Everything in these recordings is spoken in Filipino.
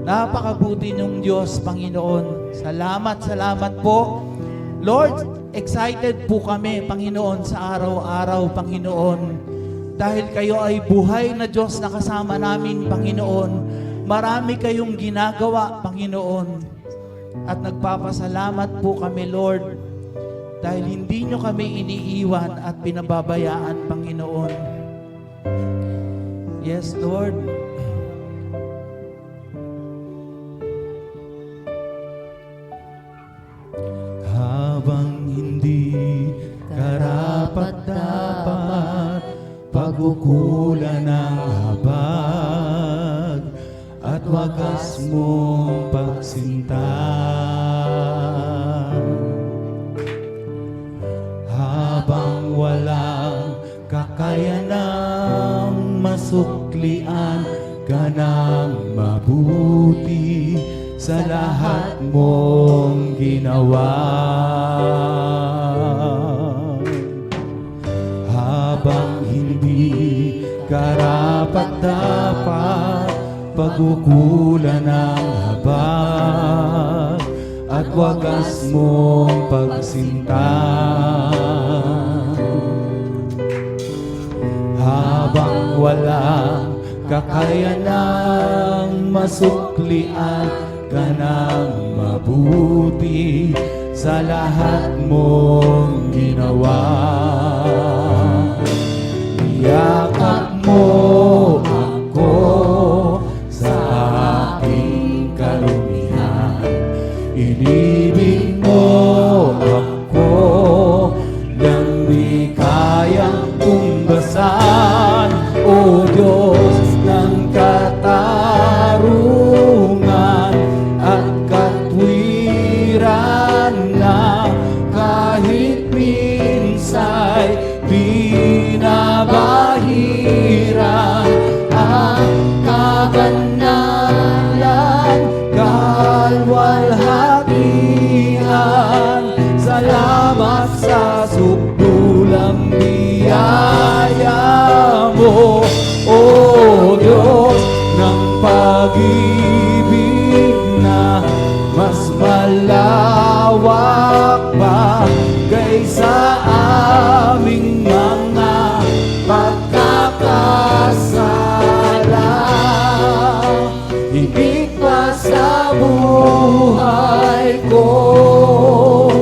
Napakabuti niyong Diyos, Panginoon. Salamat, salamat po. Lord, excited po kami, Panginoon, sa araw-araw, Panginoon. Dahil kayo ay buhay na Diyos na kasama namin, Panginoon. Marami kayong ginagawa, Panginoon. At nagpapasalamat po kami, Lord, dahil hindi nyo kami iniiwan at pinababayaan, Panginoon. Yes, Lord. Habang hindi karapat-dapat, pagkukulan ng habag at wagas mong pagsinta. Habang walang kakayanang masuklian ka ng mabuti sa lahat mong ginawa. Habang hindi karapat-dapat, pagkukulan ng habag at wagas mong pagsinta. Habang walang kakayanang masuklian ka ng mabuti sa lahat mong ginawa. Iyakap mo ako sa aking kalumihan. Inibig mo ako nang di kayang tumbasan. O Diyos ng katarungan at katwiran na kahit minsa'y binabahiran ang kabanalan, kalwalhatian. Salamat sa sukdulang biyaya mo, O Diyos ng pag-ibig na mas malawak pa kaysa aming mga pagkakasala. Higit pa sa buhay ko,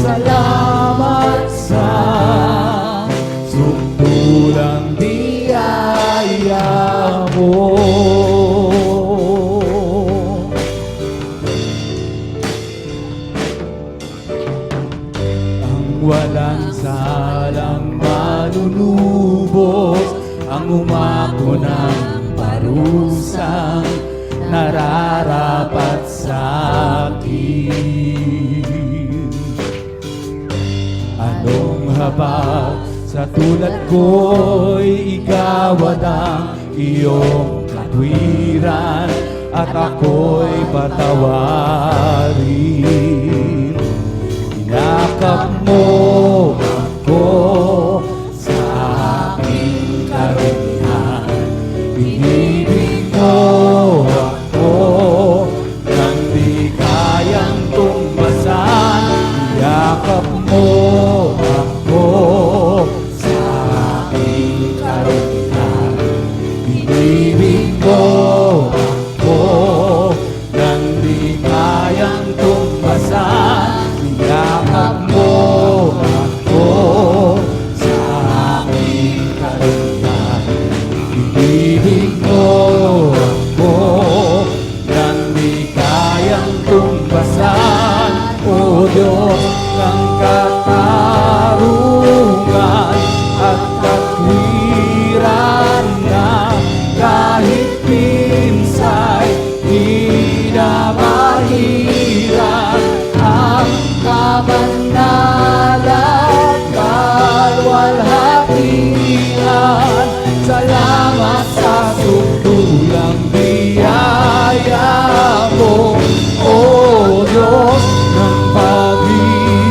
salamat sa sukdulang biyaya mo. Ang walang salang malulubos, ang umako ng parusang nararapat sa akin. Anong habag sa tulad ko'y igawad ang iyong katwiran at ako'y patawarin. Inakap mo ako sa aking karumihan. Inibig mo ako nang di kayang tumbasan. Inakap mo ako sa aking karumihan. Inibig mo ako nang di kayang tumbasan. Yakap mo ako sa aking karumihan. Inibig mo ako nang di kayang tumbasan. O Diyos ng katarungan at katwiran na kahit pinsay binabahiran ang kabanalan, kalwalhatian. Salamat sa sukdulang biyaya mo, O Diyos ng pag-ibig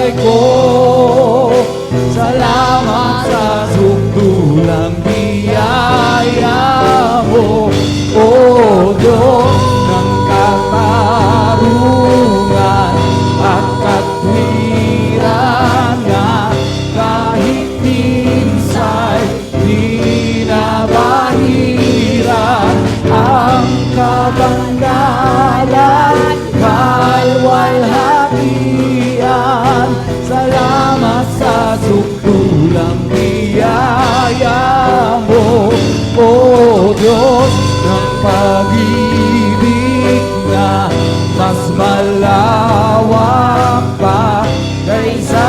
buhay ko. Salamat sa sukdulang biyaya mo, O Diyos ng katarungan at katwiran na kahit minsay di nabahiran ang kabanggalan, kalwalhatian. Salamat sa sukdulang biyaya mo, O Diyos ng pag-ibig na mas malawak pa kaysa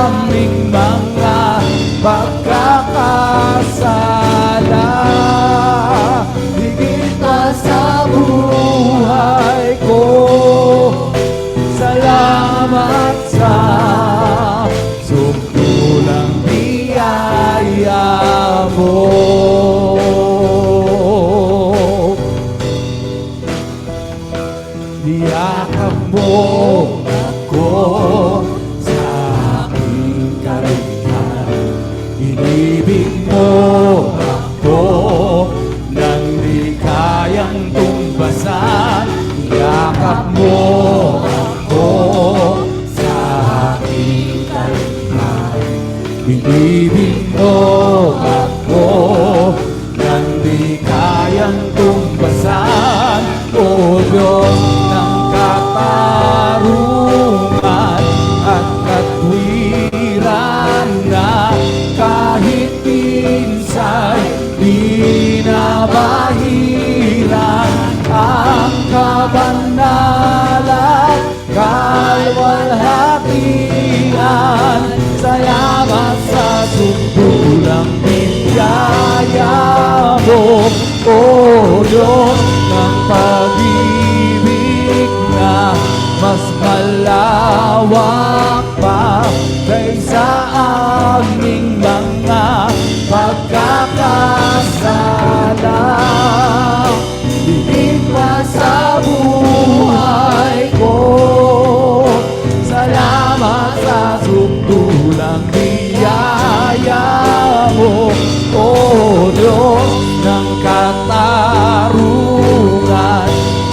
aming mga pagkakasala. Higit pa sa buhay ko, salamat sa sukdulang biyaya mo. Niyakap mo ako sa aking karuhan, inibig mo ako nang di kayang tumbasan. Niyakap mo ako sa aking karuhan, inibig mo ako nang di kayang tumbasan. O Diyos ng katarungan at katwiran na kahit minsay di nabahiran ang kabanalan, kalwalhatian. Salamat sa sukdulang biyaya mo, O Diyos ng pag-ibig na mas malawak pa kaysa aming mga pagkakasala. Higit pa sa buhay ko, salamat sa sukdulang biyaya mo, O Diyos ng katarungan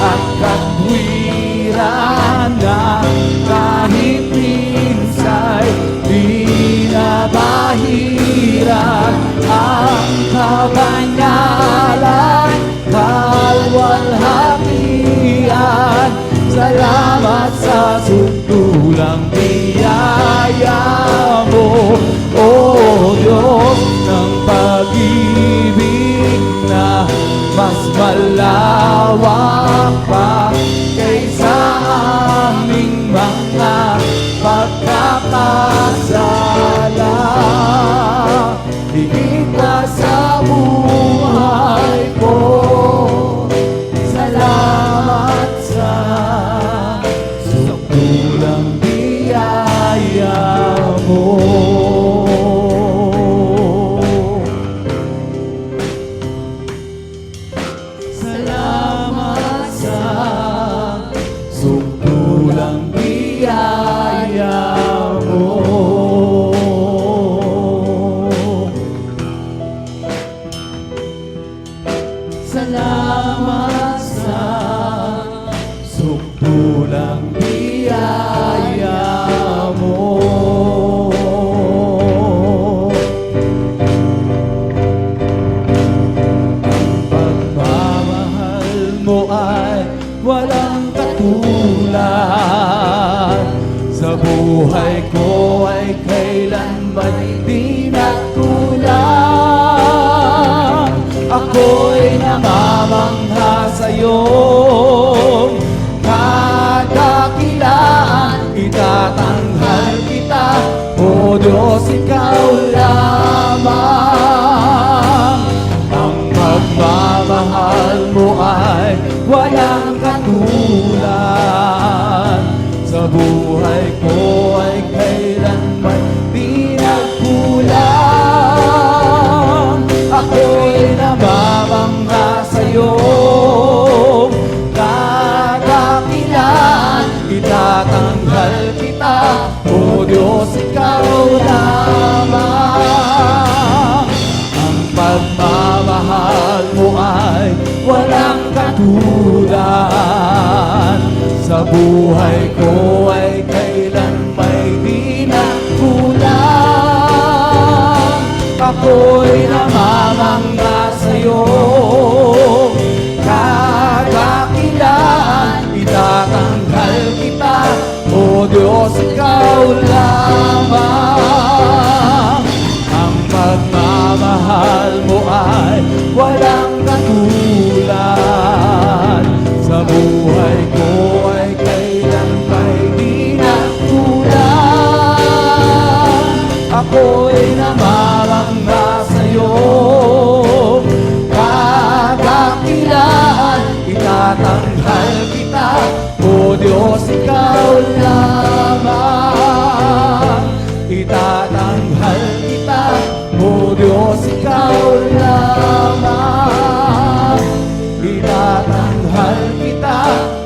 at katwiran na kahit minsay di nabahiran ang kabanyalan, kalwalhatian. Salamat sa sukdulang biyaya mo, O Diyos ng pag-ibig na mas malawak pa kaysa aming mga pagkakasala. Higit pa sa buhay ko, salamat sa sukdulang biyaya mo. Salamat sa sukdulang biyaya mo. Salamat sa sukdulang biyaya mo. Pagmamahal mo ay walang katulad, sa buhay ko ay kailanman di nagkulang. Ako'y namamangha sa'yo, kadakilaan, itatanghal kita, O Diyos, ikaw lamang. Ang pagmamahal mo ay walang katulad, sa buhay ko ay kailanman di nagkulang. Ako'y namamangha sa'yo, kadakilaan, itatanghal kita, O Diyos, ikaw lamang. Ang pagmamahal mo ay walang katulad. Sa buhay ko ay kailan may di na kulang. Ako'y namamangha sa'yo, kadakilaan, itatanghal kita, O Diyos, ikaw lamang. Ang pagmamahal mo ay walang katulad. Sa buhay ko ay kailan may di na kulang. Ako'y namamangha sa'yo, kadakilaan, itatanghal kita, O Diyos, ikaw lamang. Itatanghal kita, O Diyos, ikaw lamang. Itatanghal kita,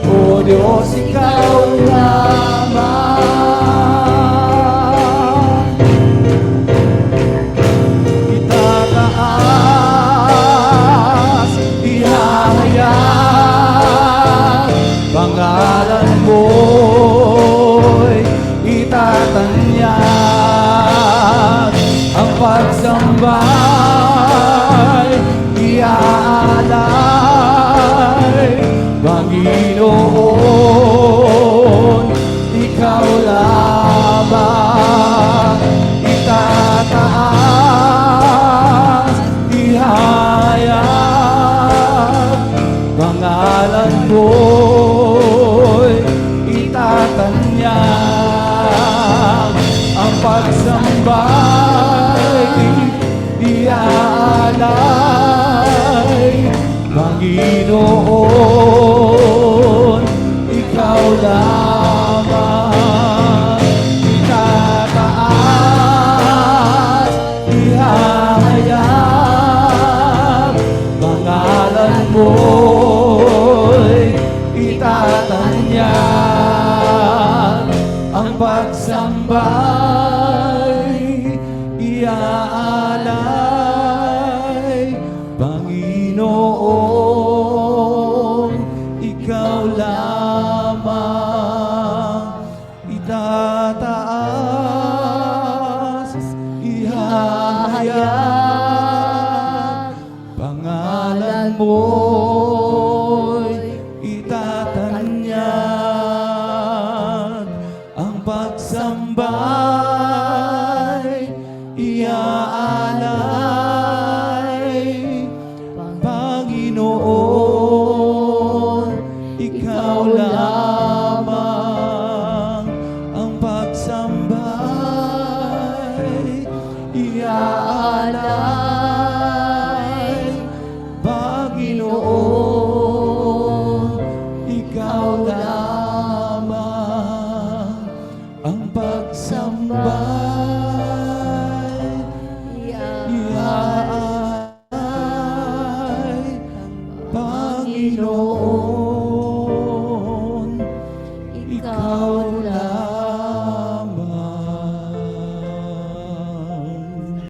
O Diyos, ikaw lamang. Itataas, ihahayag, pangalan mo'y itatanyag. Ang pagsamba'y iaalay, Panginoon, ikaw lamang. Itataas, ihayag, pangalan mo'y itatanyag. Ang pagsamba'y iaalay, Panginoon, ikaw lamang. Itataas, ihahayag, pangalan mo'y itatanyag. Ang pagsamba'y iaalay, Panginoon, ikaw lamang. Itataas, ihahayag, pangalan mo'y itatanyag. Ang pagsamba'y iaalay, Panginoon,